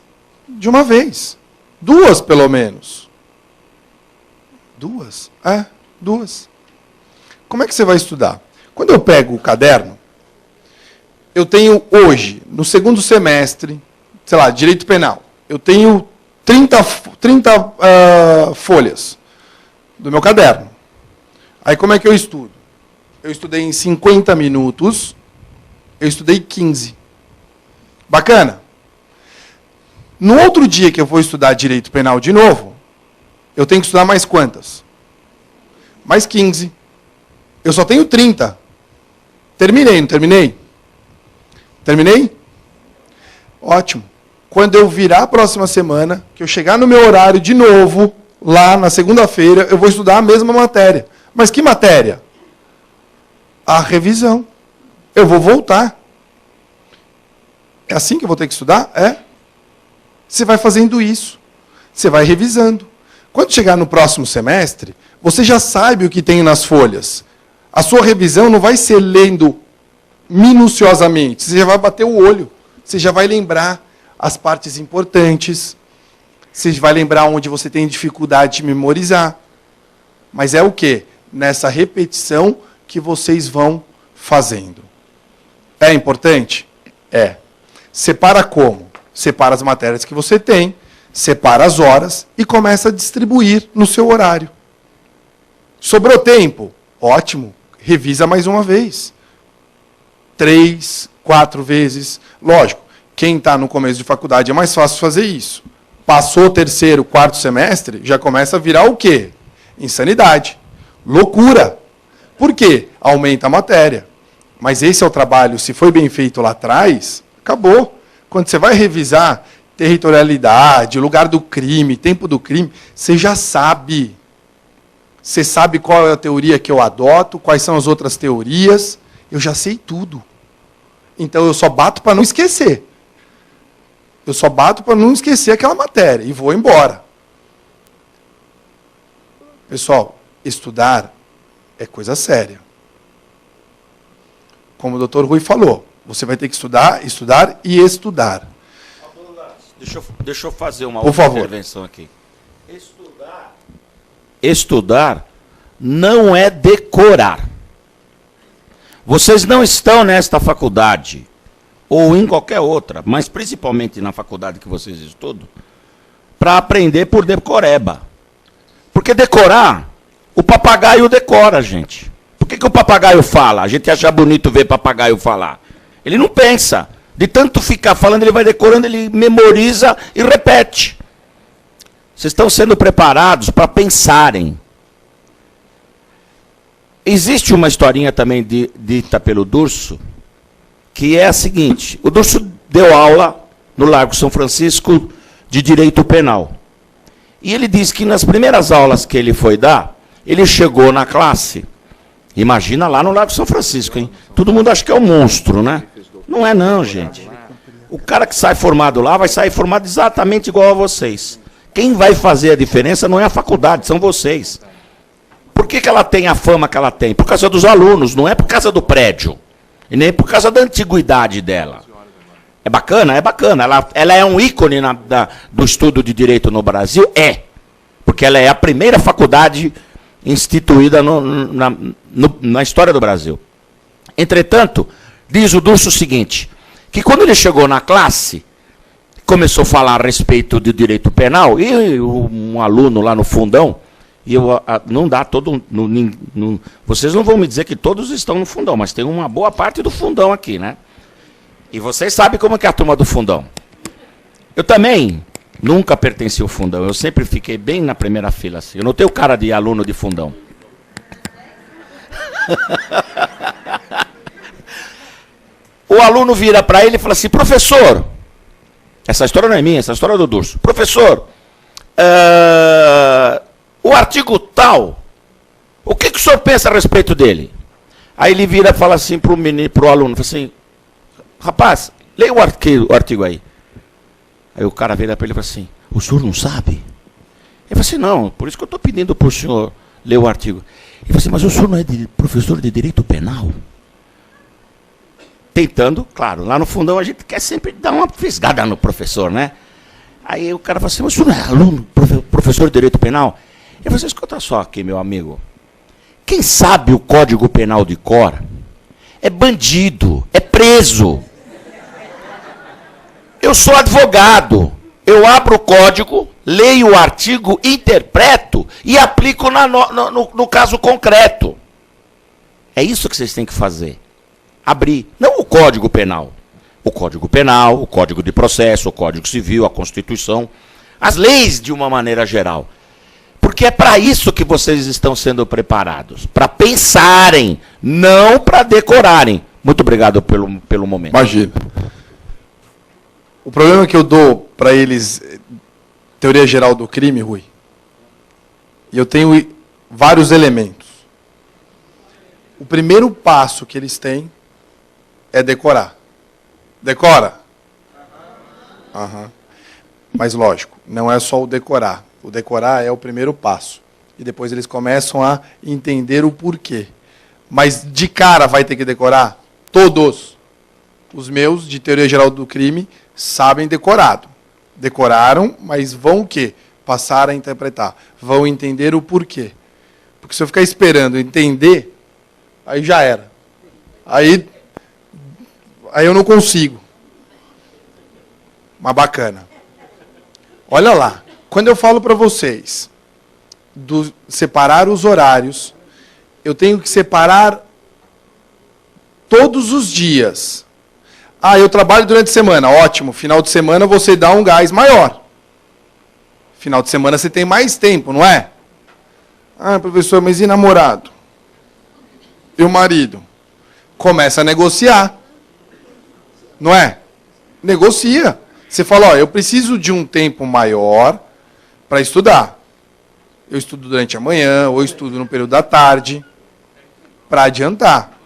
de uma vez. 2, pelo menos. 2? É, 2. Como é que você vai estudar? Quando eu pego o caderno, eu tenho hoje, no segundo semestre, sei lá, direito penal, eu tenho 30 folhas do meu caderno. Aí como é que eu estudo? Eu estudei em 50 minutos, eu estudei 15. Bacana? No outro dia que eu vou estudar direito penal de novo, eu tenho que estudar mais quantas? Mais 15. Eu só tenho 30. Terminei, não terminei? Terminei? Ótimo. Quando eu virar a próxima semana, que eu chegar no meu horário de novo, lá na segunda-feira, eu vou estudar a mesma matéria. Mas que matéria? A revisão. Eu vou voltar. É assim que eu vou ter que estudar? É. Você vai fazendo isso. Você vai revisando. Quando chegar no próximo semestre, você já sabe o que tem nas folhas. A sua revisão não vai ser lendo minuciosamente. Você já vai bater o olho. Você já vai lembrar as partes importantes. Você vai lembrar onde você tem dificuldade de memorizar. Mas é o quê? Nessa repetição que vocês vão fazendo. É importante? É. Separa como? Separa as matérias que você tem, separa as horas e começa a distribuir no seu horário. Sobrou tempo? Ótimo. Revisa mais uma vez. 3, 4 vezes. Lógico, quem está no começo de faculdade é mais fácil fazer isso. Passou o 3º, 4º semestre, já começa a virar o quê? Insanidade. Loucura. Por quê? Aumenta a matéria. Mas esse é o trabalho, se foi bem feito lá atrás, acabou. Quando você vai revisar territorialidade, lugar do crime, tempo do crime, você já sabe. Você sabe qual é a teoria que eu adoto, quais são as outras teorias. Eu já sei tudo. Então eu só bato para não esquecer. Eu só bato para não esquecer aquela matéria e vou embora. Pessoal, estudar é coisa séria. Como o Dr. Rui falou, você vai ter que estudar, estudar e estudar. Deixa eu fazer uma Por outra favor. intervenção aqui. Estudar não é decorar. Vocês não estão nesta faculdade, ou em qualquer outra, mas principalmente na faculdade que vocês estudam, para aprender por decoreba. Porque decorar, o papagaio decora, gente. Por que o papagaio fala? A gente acha bonito ver papagaio falar. Ele não pensa. De tanto ficar falando, ele vai decorando, ele memoriza e repete. Vocês estão sendo preparados para pensarem. Existe uma historinha também dita pelo Durso, que é a seguinte. O Durso deu aula no Largo São Francisco de Direito Penal. E ele diz que nas primeiras aulas que ele foi dar, ele chegou na classe, imagina lá no Largo São Francisco, hein? Todo mundo acha que é um monstro, né? Não é não, gente. O cara que sai formado lá vai sair formado exatamente igual a vocês. Quem vai fazer a diferença não é a faculdade, são vocês. Por que ela tem a fama que ela tem? Por causa dos alunos, não é por causa do prédio. E nem por causa da antiguidade dela. É bacana? É bacana. Ela é um ícone do estudo de direito no Brasil? É. Porque ela é a primeira faculdade instituída na história do Brasil. Entretanto, diz o Durso o seguinte, que quando ele chegou na classe, começou a falar a respeito do direito penal, e um aluno lá no fundão, e não dá todo... vocês não vão me dizer que todos estão no fundão, mas tem uma boa parte do fundão aqui, né? E vocês sabem como é que é a turma do fundão. Eu também nunca pertenci ao fundão, eu sempre fiquei bem na primeira fila, assim. Eu não tenho cara de aluno de fundão. O aluno vira para ele e fala assim, professor, essa história não é minha, essa história é do Durso. Professor, o artigo tal, o que o senhor pensa a respeito dele? Aí ele vira e fala assim para o aluno, fala assim, rapaz, leia o artigo aí. Aí o cara vira para ele e fala assim, o senhor não sabe? Ele fala assim, não, por isso que eu estou pedindo para o senhor ler o artigo. Ele fala assim, mas o senhor não é professor de direito penal? Tentando, claro, lá no fundão a gente quer sempre dar uma fisgada no professor, né? Aí o cara fala assim, mas o senhor não é aluno, professor de direito penal? Ele fala assim, escuta só aqui, meu amigo. Quem sabe o Código Penal de cor é bandido, é preso. Eu sou advogado, eu abro o código, leio o artigo, interpreto e aplico no caso concreto. É isso que vocês têm que fazer. Abrir, não o Código Penal. O Código Penal, o Código de Processo, o Código Civil, a Constituição, as leis de uma maneira geral. Porque é para isso que vocês estão sendo preparados, para pensarem, não para decorarem. Muito obrigado pelo momento. Imagina. O problema que eu dou para eles, teoria geral do crime, Rui, e eu tenho vários elementos. O primeiro passo que eles têm é decorar. Decora? Aham. Mas lógico, não é só o decorar. O decorar é o primeiro passo. E depois eles começam a entender o porquê. Mas de cara vai ter que decorar? Todos. Os meus, de teoria geral do crime, sabem decorado. Decoraram, mas vão o quê? Passar a interpretar. Vão entender o porquê. Porque se eu ficar esperando entender, aí já era. Aí eu não consigo. Mas bacana. Olha lá. Quando eu falo para vocês separar os horários, eu tenho que separar todos os dias. Ah, eu trabalho durante a semana. Ótimo. Final de semana você dá um gás maior. Final de semana você tem mais tempo, não é? Ah, professor, mas e namorado? E o marido? Começa a negociar. Não é? Negocia. Você fala, ó, eu preciso de um tempo maior para estudar. Eu estudo durante a manhã, ou eu estudo no período da tarde, para adiantar.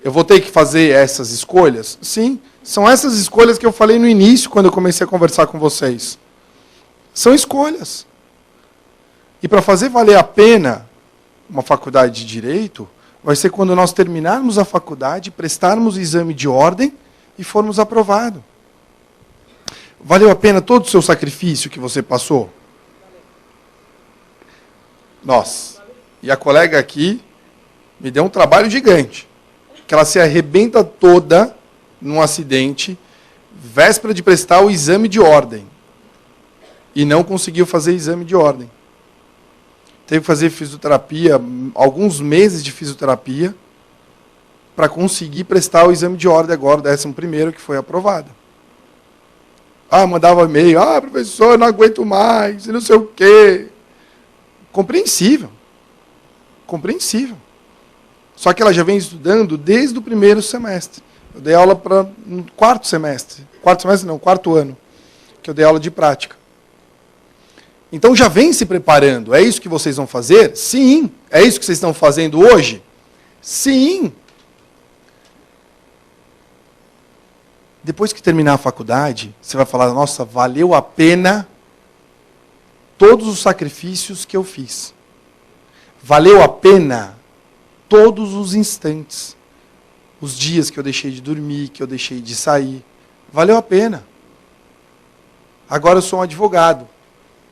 Eu vou ter que fazer essas escolhas? Sim, são essas escolhas que eu falei no início, quando eu comecei a conversar com vocês. São escolhas. E para fazer valer a pena uma faculdade de Direito, vai ser quando nós terminarmos a faculdade, prestarmos o exame de ordem e formos aprovados. Valeu a pena todo o seu sacrifício que você passou? Nossa. E a colega aqui me deu um trabalho gigante. Que ela se arrebenta toda num acidente, véspera de prestar o exame de ordem. e não conseguiu fazer exame de ordem. Teve que fazer fisioterapia, alguns meses de fisioterapia, para conseguir prestar o exame de ordem agora, o 11º, que foi aprovado. Mandava e-mail, professor, eu não aguento mais, e não sei o quê. Compreensível. Compreensível. Só que ela já vem estudando desde o 1º semestre. Eu dei aula no 4º semestre. 4º semestre não, 4º ano. Que eu dei aula de prática. Então já vem se preparando. É isso que vocês vão fazer? Sim. É isso que vocês estão fazendo hoje? Sim. Depois que terminar a faculdade, você vai falar, nossa, valeu a pena todos os sacrifícios que eu fiz. Valeu a pena todos os instantes. Os dias que eu deixei de dormir, que eu deixei de sair. Valeu a pena. Agora eu sou um advogado.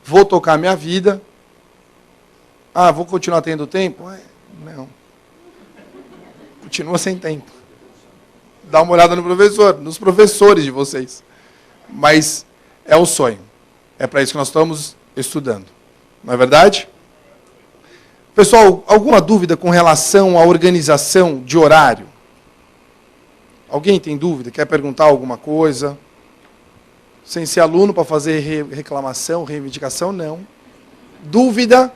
Vou tocar minha vida. Vou continuar tendo tempo? Não. Continua sem tempo. Dá uma olhada no professor, nos professores de vocês. Mas é o sonho. É para isso que nós estamos estudando. Não é verdade? Pessoal, alguma dúvida com relação à organização de horário? Alguém tem dúvida? Quer perguntar alguma coisa? Sem ser aluno para fazer reclamação, reivindicação? Não. Dúvida?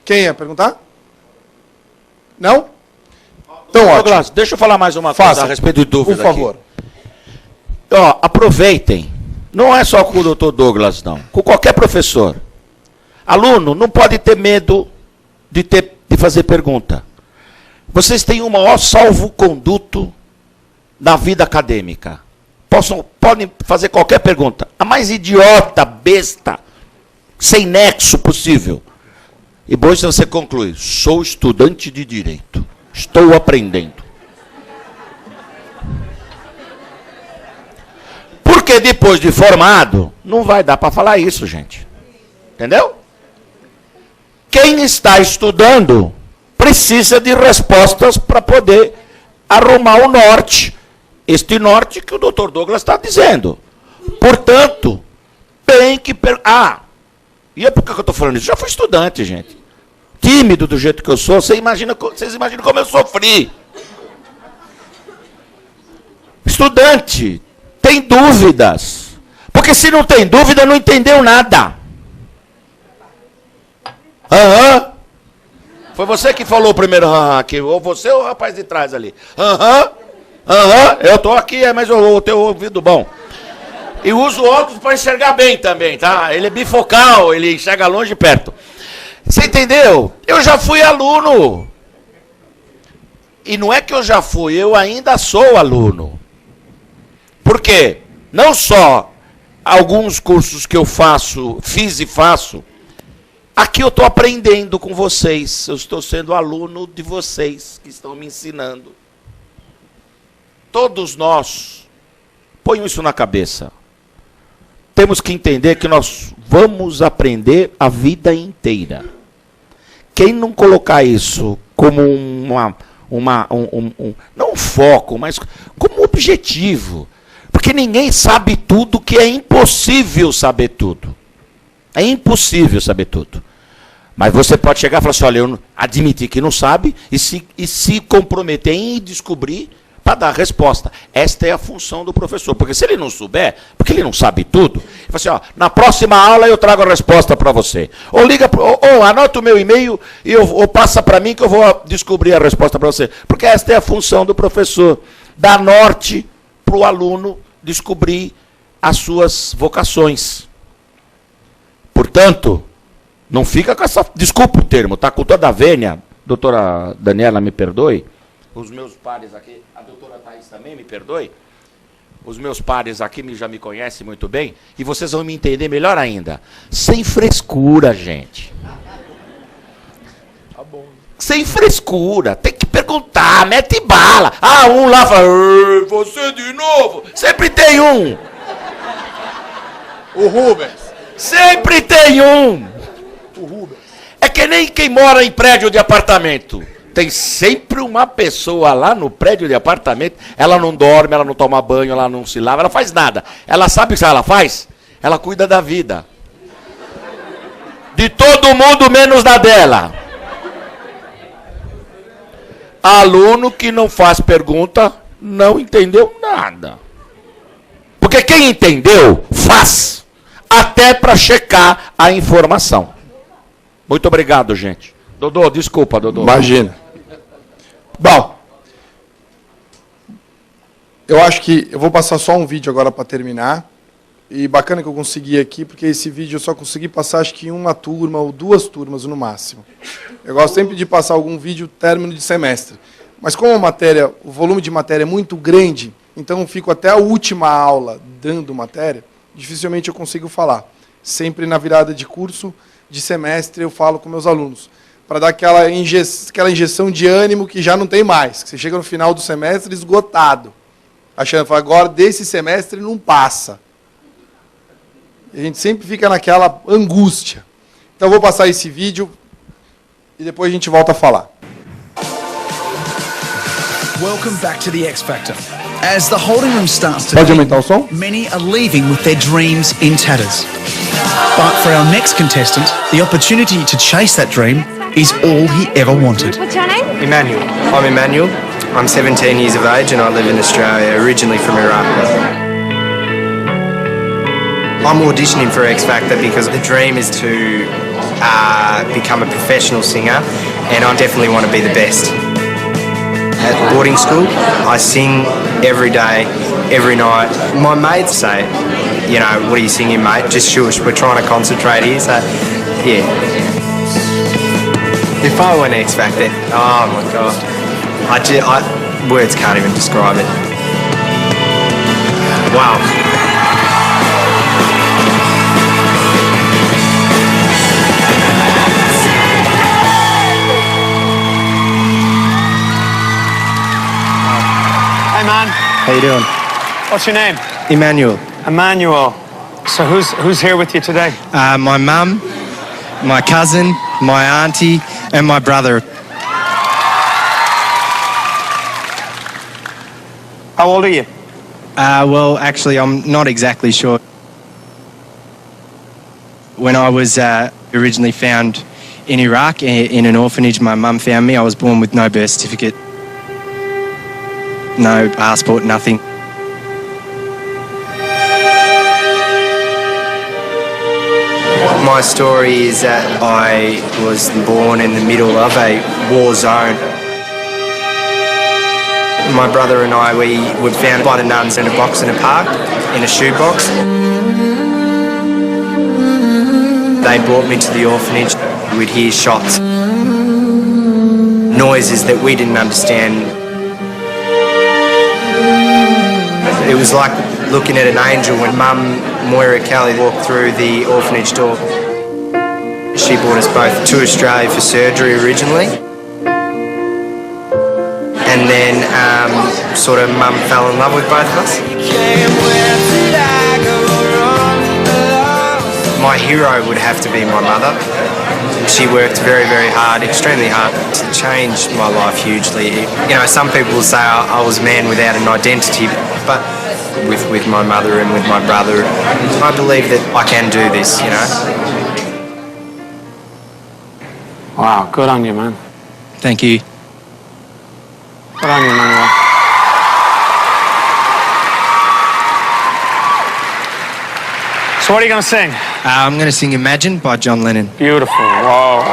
Quem ia perguntar? Não? Então, Douglas, deixa eu falar mais uma coisa a respeito de dúvida. Por favor. Aqui. Aproveitem. Não é só com o doutor Douglas, não. Com qualquer professor. Aluno não pode ter medo de fazer pergunta. Vocês têm o maior salvo-conduto na vida acadêmica. Podem fazer qualquer pergunta. A mais idiota, besta, sem nexo possível. E depois você conclui, sou estudante de direito. Estou aprendendo. Porque depois de formado, não vai dar para falar isso, gente. Entendeu? Quem está estudando precisa de respostas para poder arrumar o norte. Este norte que o doutor Douglas está dizendo. Portanto, tem que... e é por que eu estou falando isso? Já fui estudante, gente. Tímido do jeito que eu sou, vocês imaginam como eu sofri. Estudante, tem dúvidas. Porque se não tem dúvida, não entendeu nada. Foi você que falou primeiro aqui, ou você ou o rapaz de trás ali. Eu estou aqui, mas eu tenho ouvido bom. E uso óculos para enxergar bem também, tá? Ele é bifocal, ele enxerga longe e perto. Você entendeu? Eu já fui aluno. E não é que eu já fui, eu ainda sou aluno. Por quê? Não só alguns cursos que eu fiz e faço, aqui eu estou aprendendo com vocês. Eu estou sendo aluno de vocês que estão me ensinando. Todos nós, ponham isso na cabeça. Temos que entender que nós vamos aprender a vida inteira. Quem não colocar isso como não um foco, mas como objetivo. Porque ninguém sabe tudo, que é impossível saber tudo. É impossível saber tudo. Mas você pode chegar e falar assim, olha, eu admitir que não sabe e se comprometer em descobrir para dar a resposta. Esta é a função do professor. Porque se ele não souber, porque ele não sabe tudo, ele fala assim, na próxima aula eu trago a resposta para você. Ou liga, ou anota o meu e-mail ou passa para mim que eu vou descobrir a resposta para você. Porque esta é a função do professor. Dar norte para o aluno descobrir as suas vocações. Portanto, não fica com essa... Desculpa o termo, tá? Com toda a vênia, doutora Daniela, me perdoe. Os meus pares aqui, a doutora Thaís também, me perdoe. Os meus pares aqui já me conhecem muito bem. E vocês vão me entender melhor ainda. Sem frescura, gente. Tá bom. Sem frescura. Tem que perguntar, mete bala. Um lá fala, você de novo. Sempre tem um. O Rubens. Sempre tem um. O Rubens. É que nem quem mora em prédio de apartamento. Tem sempre uma pessoa lá no prédio de apartamento, ela não dorme, ela não toma banho, ela não se lava, ela faz nada. Ela sabe o que ela faz? Ela cuida da vida. De todo mundo, menos da dela. Aluno que não faz pergunta, não entendeu nada. Porque quem entendeu, faz. Até para checar a informação. Muito obrigado, gente. Dodô, desculpa, Dodô. Imagina. Bom, eu acho que eu vou passar só um vídeo agora para terminar. E bacana que eu consegui aqui, porque esse vídeo eu só consegui passar acho que uma turma ou 2 turmas no máximo. Eu gosto sempre de passar algum vídeo término de semestre. Mas como a matéria, o volume de matéria é muito grande, então eu fico até a última aula dando matéria, dificilmente eu consigo falar. Sempre na virada de curso, de semestre, eu falo com meus alunos, para dar aquela injeção de ânimo que já não tem mais, que você chega no final do semestre esgotado, achando que agora desse semestre não passa. E a gente sempre fica naquela angústia. Então eu vou passar esse vídeo e depois a gente volta a falar. Welcome back to the X Factor. As the holding room starts to Pode aumentar o som? many are leaving with their dreams in tatters. But for our next contestant, the opportunity to chase that dream is all he ever wanted. What's your name? Emmanuel. I'm Emmanuel. I'm 17 years of age and I live in Australia, originally from Iraq. I'm auditioning for X Factor because the dream is to become a professional singer and I definitely want to be the best. At boarding school, I sing every day, every night. My mates say, you know, what are you singing, mate? Just shush, we're trying to concentrate here. So, yeah. If I win X Factor, oh my God. Words can't even describe it. Wow. Hey man, How you doing? what's your name? Emmanuel. Emmanuel. So who's here with you today? My mum, my cousin, my auntie, and my brother. How old are you? Well, actually, I'm not exactly sure. When I was originally found in Iraq, in an orphanage, my mum found me. I was born with no birth certificate, no passport, nothing. My story is that I was born in the middle of a war zone. My brother and I, we were found by the nuns in a box in a park, in a shoebox. They brought me to the orphanage. We'd hear shots, noises that we didn't understand. It was like looking at an angel when Mum, Moira Kelly, walked through the orphanage door. She brought us both to Australia for surgery originally. And then sort of Mum fell in love with both of us. My hero would have to be my mother. She worked very, very hard, extremely hard, to change my life hugely. You know, some people will say I was a man without an identity, but with my mother and with my brother, I believe that I can do this, you know. Wow, good on you, man. Thank you. Good on you, Emmanuel. So what are you going to sing? I'm going to sing Imagine by John Lennon. Beautiful. Whoa.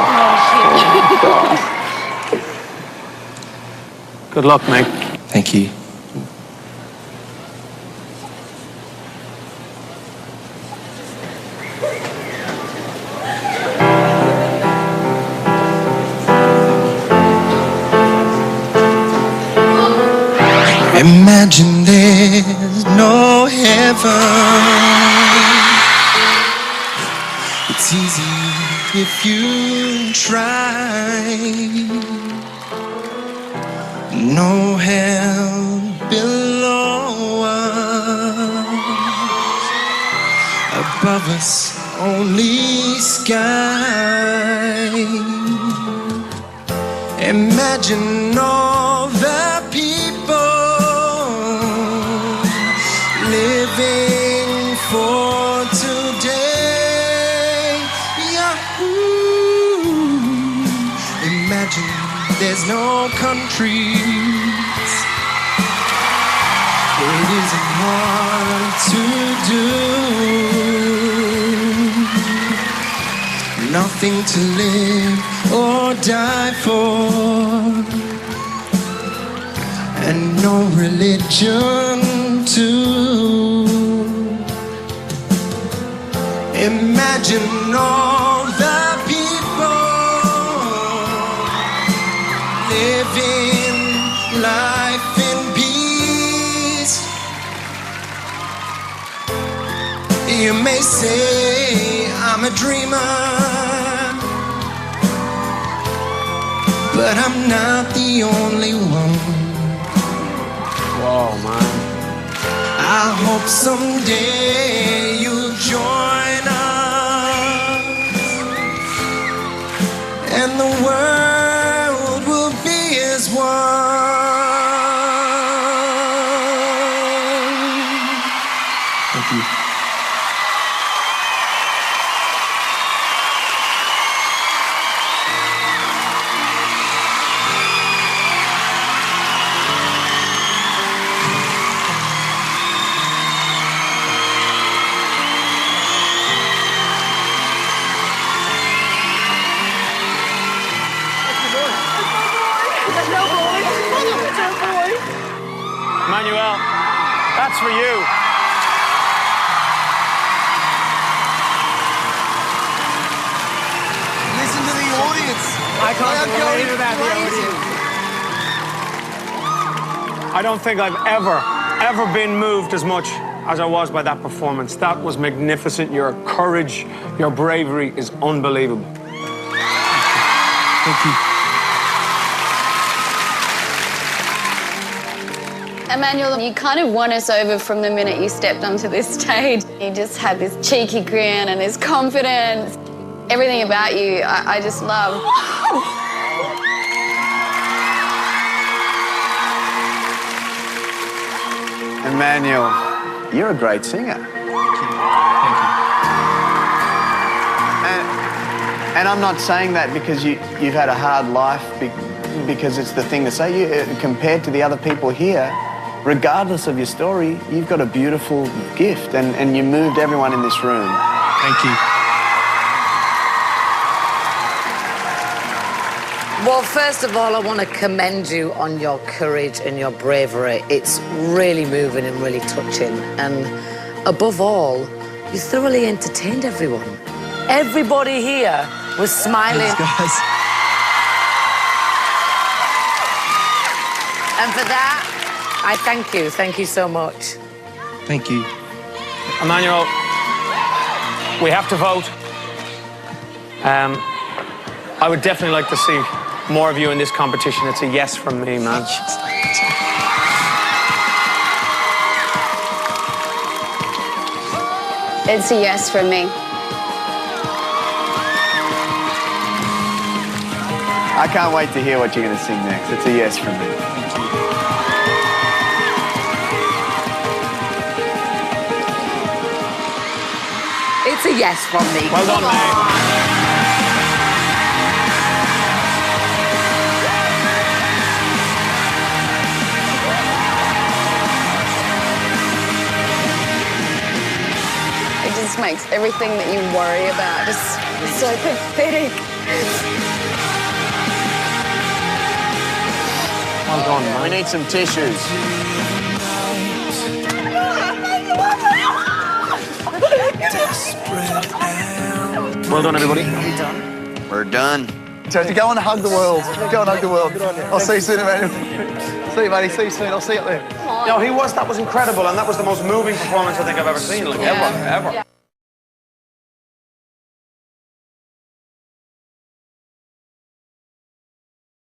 Good luck, mate. Thank you. Imagine there's no heaven. It's easy if you try. No hell below us. Above us, only sky. Imagine all the people living for tomorrow. imagine there's no countries. It isn't hard to do. Nothing to live or die for, and no religion too. Imagine all the people living life in peace. You may say I'm a dreamer, but I'm not the only one. Whoa, man. I hope someday you'll join us, and the world will be as one. Thank you. Emmanuel, that's for you. Listen to the audience. I can't believe that, the audience. I don't think I've ever been moved as much as I was by that performance. That was magnificent. Your courage, your bravery is unbelievable. Thank you. Emmanuel, you kind of won us over from the minute you stepped onto this stage. You just had this cheeky grin and this confidence. Everything about you, I just love. Emmanuel, you're a great singer. And I'm not saying that because you've had a hard life, because it's the thing to say. Compared to the other people here, regardless of your story, you've got a beautiful gift, and you moved everyone in this room. Thank you. Well, first of all, I want to commend you on your courage and your bravery. It's really moving and really touching. And above all, you thoroughly entertained everyone. Everybody here was smiling. Thanks, guys. And for that, I thank you. Thank you so much. Thank you. Emmanuel, we have to vote. I would definitely like to see more of you in this competition. It's a yes from me, man. It's a yes from me. I can't wait to hear what you're going to sing next. It's a yes from me. It's a yes from me. Well done, mate. It just makes everything that you worry about just so pathetic. Well done, man. We need some tissues. Well done, everybody. We're done. So to go and hug the world. Go and hug the world. I'll see you soon, Emmanuel. See you, buddy. See you soon. I'll see you up there. No, that was incredible, and that was the most moving performance I think I've ever seen, like, ever. Yeah.